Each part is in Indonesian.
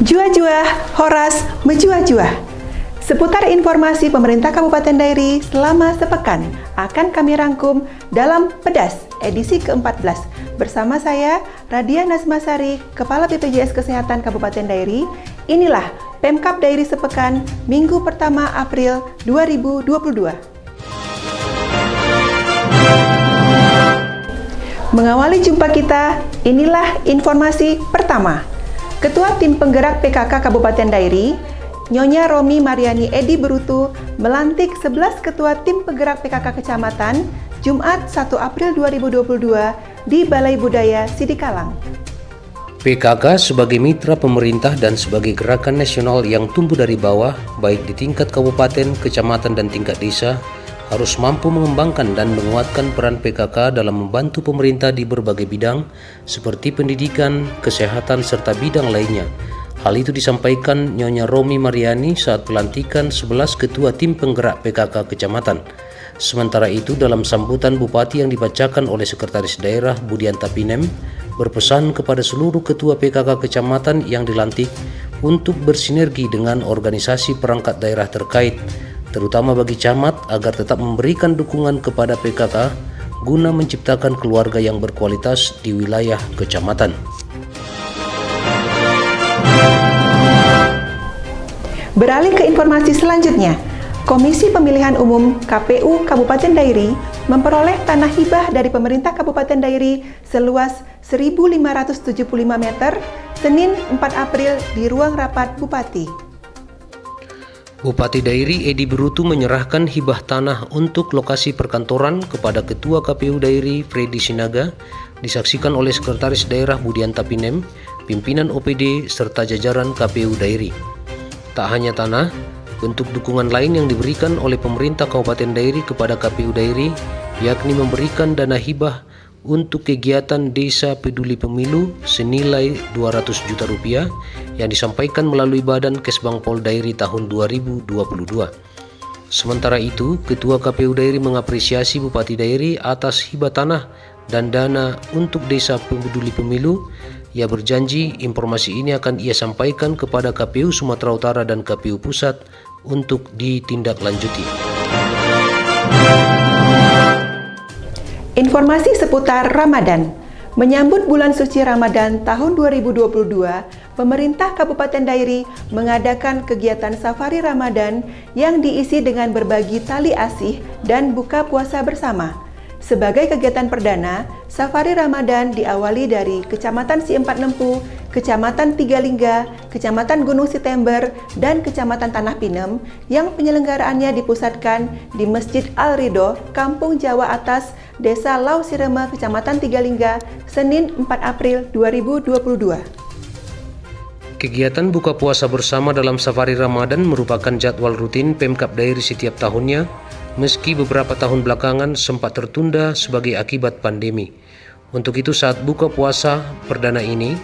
Jua-jua, Horas, menjua-jua. Seputar informasi pemerintah Kabupaten Dairi selama sepekan akan kami rangkum dalam Pedas edisi ke-14 bersama saya, Radia Nazmasari, Kepala BPJS Kesehatan Kabupaten Dairi. Inilah Pemkab Dairi sepekan Minggu pertama April 2022. Mengawali jumpa kita, inilah informasi pertama. Ketua Tim Penggerak PKK Kabupaten Dairi, Nyonya Romi Mariani Edi Berutu, melantik 11 Ketua Tim Penggerak PKK Kecamatan Jumat 1 April 2022 di Balai Budaya Sidikalang. PKK sebagai mitra pemerintah dan sebagai gerakan nasional yang tumbuh dari bawah, baik di tingkat kabupaten, kecamatan, dan tingkat desa, harus mampu mengembangkan dan menguatkan peran PKK dalam membantu pemerintah di berbagai bidang seperti pendidikan, kesehatan, serta bidang lainnya. Hal itu disampaikan Nyonya Romi Mariani saat pelantikan 11 Ketua Tim Penggerak PKK Kecamatan. Sementara itu, dalam sambutan Bupati yang dibacakan oleh Sekretaris Daerah Budianta Pinem, berpesan kepada seluruh Ketua PKK Kecamatan yang dilantik untuk bersinergi dengan organisasi perangkat daerah terkait, terutama bagi camat agar tetap memberikan dukungan kepada PKK guna menciptakan keluarga yang berkualitas di wilayah kecamatan. Beralih ke informasi selanjutnya, Komisi Pemilihan Umum KPU Kabupaten Dairi memperoleh tanah hibah dari pemerintah Kabupaten Dairi seluas 1.575 meter Senin 4 April di ruang rapat Bupati. Bupati Dairi Edi Berutu menyerahkan hibah tanah untuk lokasi perkantoran kepada Ketua KPU Dairi Freddy Sinaga, disaksikan oleh Sekretaris Daerah Budianta Pinem, pimpinan OPD, serta jajaran KPU Dairi. Tak hanya tanah, bentuk dukungan lain yang diberikan oleh pemerintah Kabupaten Dairi kepada KPU Dairi, yakni memberikan dana hibah untuk kegiatan Desa Peduli Pemilu senilai 200 juta rupiah yang disampaikan melalui Badan Kesbangpol Dairi tahun 2022. Sementara itu, Ketua KPU Dairi mengapresiasi Bupati Dairi atas hibah tanah dan dana untuk Desa Peduli Pemilu. Ia berjanji informasi ini akan ia sampaikan kepada KPU Sumatera Utara dan KPU Pusat untuk ditindaklanjuti. Informasi seputar Ramadan. Menyambut bulan suci Ramadan tahun 2022, pemerintah Kabupaten Dairi mengadakan kegiatan safari Ramadan yang diisi dengan berbagi tali asih dan buka puasa bersama. Sebagai kegiatan perdana, safari Ramadan diawali dari Kecamatan Siempat Lempu, Kecamatan Tigalingga, Kecamatan Gunung Sitember, dan Kecamatan Tanah Pinem yang penyelenggaraannya dipusatkan di Masjid Al-Ridho, Kampung Jawa Atas, Desa Lau Sirema, Kecamatan Tigalingga, Senin 4 April 2022. Kegiatan buka puasa bersama dalam safari Ramadan merupakan jadwal rutin Pemkab Dairi setiap tahunnya, meski beberapa tahun belakangan sempat tertunda sebagai akibat pandemi. Untuk itu, saat buka puasa perdana ini,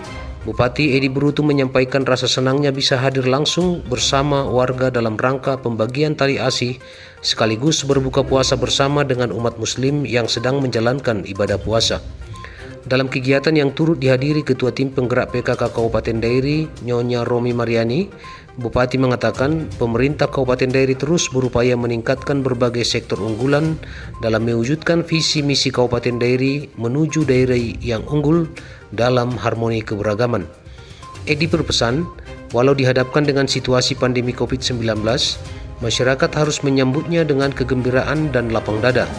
Bupati Edi Berutu menyampaikan rasa senangnya bisa hadir langsung bersama warga dalam rangka pembagian tali asih sekaligus berbuka puasa bersama dengan umat muslim yang sedang menjalankan ibadah puasa. Dalam kegiatan yang turut dihadiri Ketua Tim Penggerak PKK Kabupaten Dairi, Nyonya Romi Mariani, Bupati mengatakan pemerintah Kabupaten Dairi terus berupaya meningkatkan berbagai sektor unggulan dalam mewujudkan visi misi Kabupaten Dairi menuju Dairi yang unggul dalam harmoni keberagaman. Edi berpesan, walau dihadapkan dengan situasi pandemi COVID-19, masyarakat harus menyambutnya dengan kegembiraan dan lapang dada.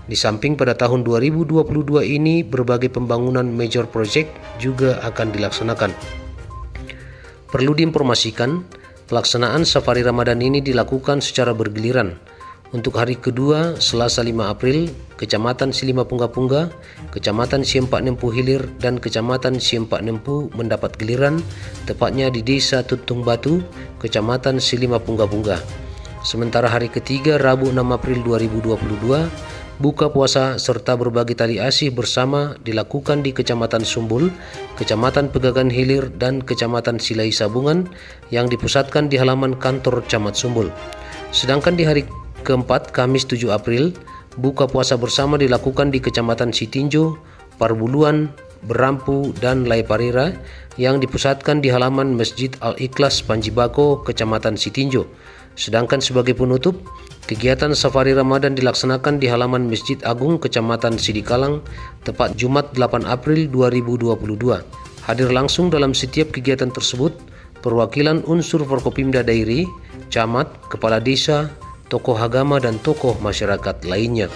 Di samping pada tahun 2022 ini berbagai pembangunan major project juga akan dilaksanakan. Perlu diinformasikan, pelaksanaan safari Ramadan ini dilakukan secara bergiliran. Untuk hari kedua, Selasa 5 April, Kecamatan Silima Pungga-Pungga, Kecamatan Siempak Nempu Hilir, dan Kecamatan Siempak Nempu mendapat giliran, tepatnya di Desa Tuntung Batu, Kecamatan Silima Pungga-Pungga. Sementara hari ketiga, Rabu 6 April 2022, buka puasa serta berbagi tali asih bersama dilakukan di Kecamatan Sumbul, Kecamatan Pegagan Hilir, dan Kecamatan Silai Sabungan yang dipusatkan di halaman kantor Camat Sumbul. Sedangkan di hari keempat, Kamis 7 April, buka puasa bersama dilakukan di Kecamatan Sitinjo, Parbuluan, Berampu, dan Laiparira yang dipusatkan di halaman Masjid Al-Ikhlas Panjibako, Kecamatan Sitinjo. Sedangkan sebagai penutup, kegiatan safari Ramadan dilaksanakan di halaman Masjid Agung Kecamatan Sidikalang tepat Jumat 8 April 2022. Hadir langsung dalam setiap kegiatan tersebut perwakilan unsur Forkopimda Dairi, camat, kepala desa, tokoh agama, dan tokoh masyarakat lainnya.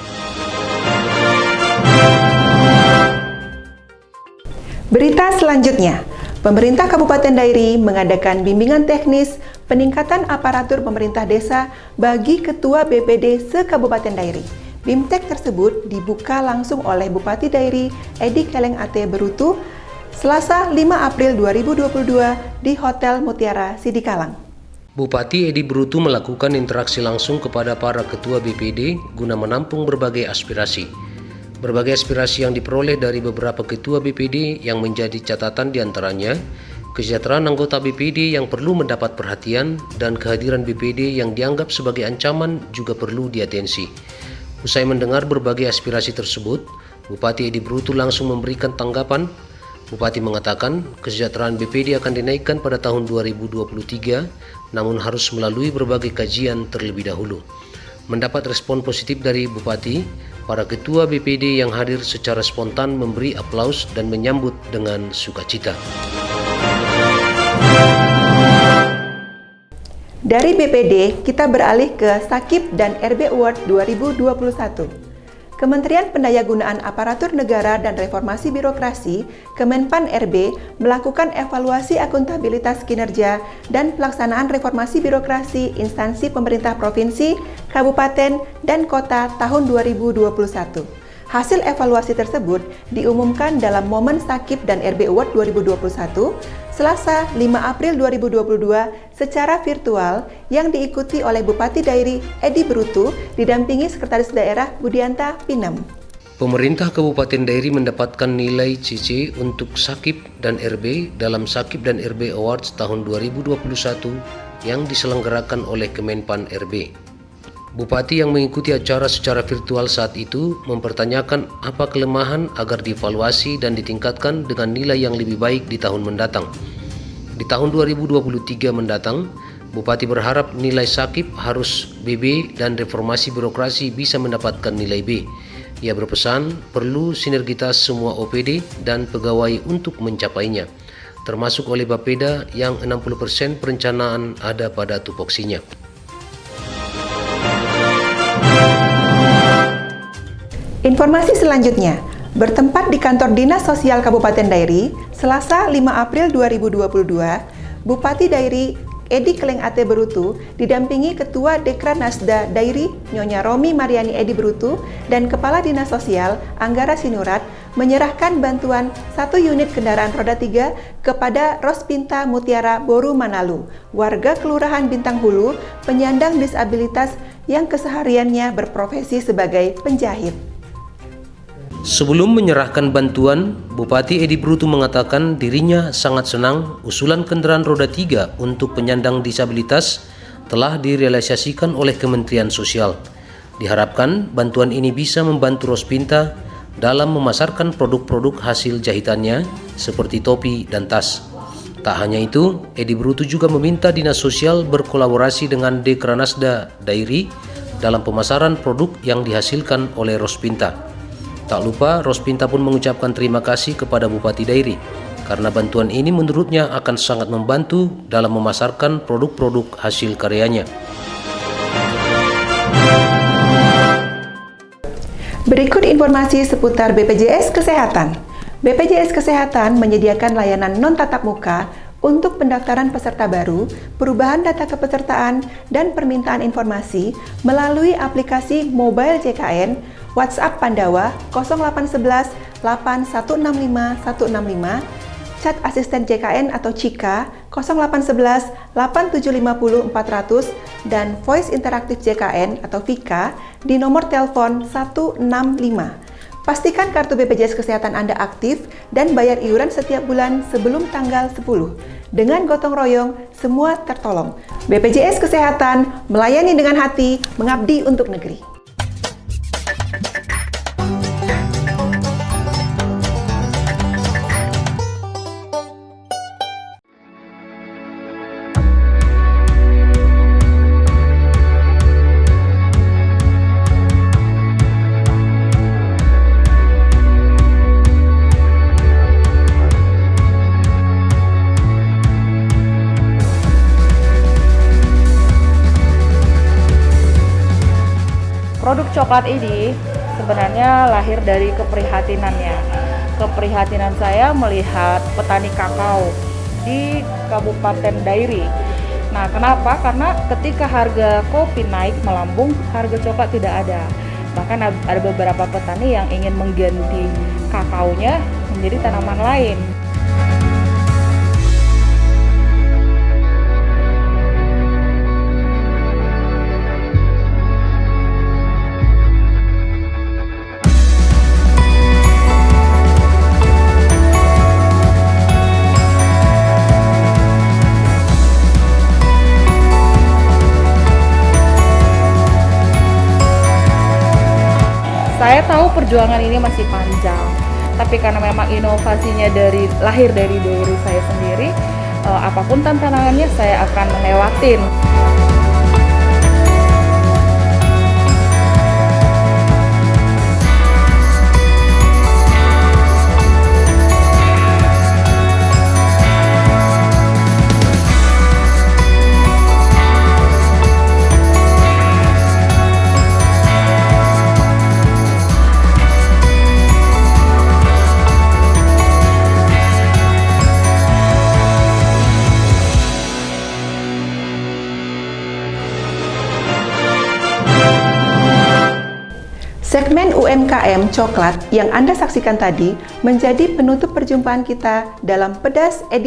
Berita selanjutnya, pemerintah Kabupaten Dairi mengadakan bimbingan teknis peningkatan aparatur pemerintah desa bagi Ketua BPD se-Kabupaten Dairi. BIMTEK tersebut dibuka langsung oleh Bupati Dairi Edi Keleng Ate Berutu Selasa 5 April 2022 di Hotel Mutiara Sidikalang. Bupati Edi Berutu melakukan interaksi langsung kepada para ketua BPD guna menampung berbagai aspirasi. Berbagai aspirasi yang diperoleh dari beberapa ketua BPD yang menjadi catatan diantaranya kesejahteraan anggota BPD yang perlu mendapat perhatian dan kehadiran BPD yang dianggap sebagai ancaman juga perlu diatensi. Usai mendengar berbagai aspirasi tersebut, Bupati Edi Berutu langsung memberikan tanggapan. Bupati mengatakan kesejahteraan BPD akan dinaikkan pada tahun 2023, namun harus melalui berbagai kajian terlebih dahulu. Mendapat respon positif dari Bupati, para ketua BPD yang hadir secara spontan memberi aplaus dan menyambut dengan sukacita. Dari BPD, kita beralih ke Sakip dan RB Award 2021. Kementerian Pendayagunaan Aparatur Negara dan Reformasi Birokrasi, Kemenpan RB, melakukan evaluasi akuntabilitas kinerja dan pelaksanaan reformasi birokrasi instansi pemerintah provinsi, kabupaten, dan kota tahun 2021. Hasil evaluasi tersebut diumumkan dalam momen Sakip dan RB Award 2021, Selasa 5 April 2022 secara virtual yang diikuti oleh Bupati Dairi Edi Berutu didampingi Sekretaris Daerah Budianta Pinem. Pemerintah Kabupaten Dairi mendapatkan nilai CC untuk Sakip dan RB dalam Sakip dan RB Awards tahun 2021 yang diselenggarakan oleh Kemenpan RB. Bupati yang mengikuti acara secara virtual saat itu mempertanyakan apa kelemahan agar dievaluasi dan ditingkatkan dengan nilai yang lebih baik di tahun mendatang. Di tahun 2023 mendatang, Bupati berharap nilai Sakip harus BB dan reformasi birokrasi bisa mendapatkan nilai B. Ia berpesan perlu sinergitas semua OPD dan pegawai untuk mencapainya, termasuk oleh Bapeda yang 60% perencanaan ada pada tupoksinya. Informasi selanjutnya, bertempat di kantor Dinas Sosial Kabupaten Dairi, Selasa 5 April 2022, Bupati Dairi Edi Keleng Ate Berutu didampingi Ketua Dekranasda Dairi Nyonya Romi Mariani Edi Berutu dan Kepala Dinas Sosial Anggara Sinurat menyerahkan bantuan 1 unit kendaraan roda 3 kepada Rospinta Mutiara Boru Manalu, warga Kelurahan Bintang Hulu, penyandang disabilitas yang kesehariannya berprofesi sebagai penjahit. Sebelum menyerahkan bantuan, Bupati Edi Berutu mengatakan dirinya sangat senang usulan kendaraan roda 3 untuk penyandang disabilitas telah direalisasikan oleh Kementerian Sosial. Diharapkan bantuan ini bisa membantu Rospinta dalam memasarkan produk-produk hasil jahitannya seperti topi dan tas. Tak hanya itu, Edi Berutu juga meminta Dinas Sosial berkolaborasi dengan Dekranasda Dairi dalam pemasaran produk yang dihasilkan oleh Rospinta. Tak lupa, Rospinta pun mengucapkan terima kasih kepada Bupati Dairi karena bantuan ini menurutnya akan sangat membantu dalam memasarkan produk-produk hasil karyanya. Berikut informasi seputar BPJS Kesehatan. BPJS Kesehatan menyediakan layanan non-tatap muka untuk pendaftaran peserta baru, perubahan data kepesertaan, dan permintaan informasi melalui aplikasi Mobile JKN, WhatsApp Pandawa 0811 8165 165, chat asisten JKN atau CIKA 0811 8750 400, dan voice interaktif JKN atau VIKA di nomor telepon 165. Pastikan kartu BPJS Kesehatan Anda aktif dan bayar iuran setiap bulan sebelum tanggal 10. Dengan gotong royong, semua tertolong. BPJS Kesehatan melayani dengan hati, mengabdi untuk negeri. Produk coklat ini sebenarnya lahir dari keprihatinannya. Keprihatinan saya melihat petani kakao di Kabupaten Dairi. Nah, kenapa? Karena ketika harga kopi naik melambung, harga coklat tidak ada. Bahkan ada beberapa petani yang ingin mengganti kakaonya menjadi tanaman lain. Saya tahu perjuangan ini masih panjang, tapi karena memang inovasinya lahir dari diri saya sendiri, apapun tantangannya saya akan lewatin. Segmen UMKM Coklat yang Anda saksikan tadi menjadi penutup perjumpaan kita dalam Pedas edisi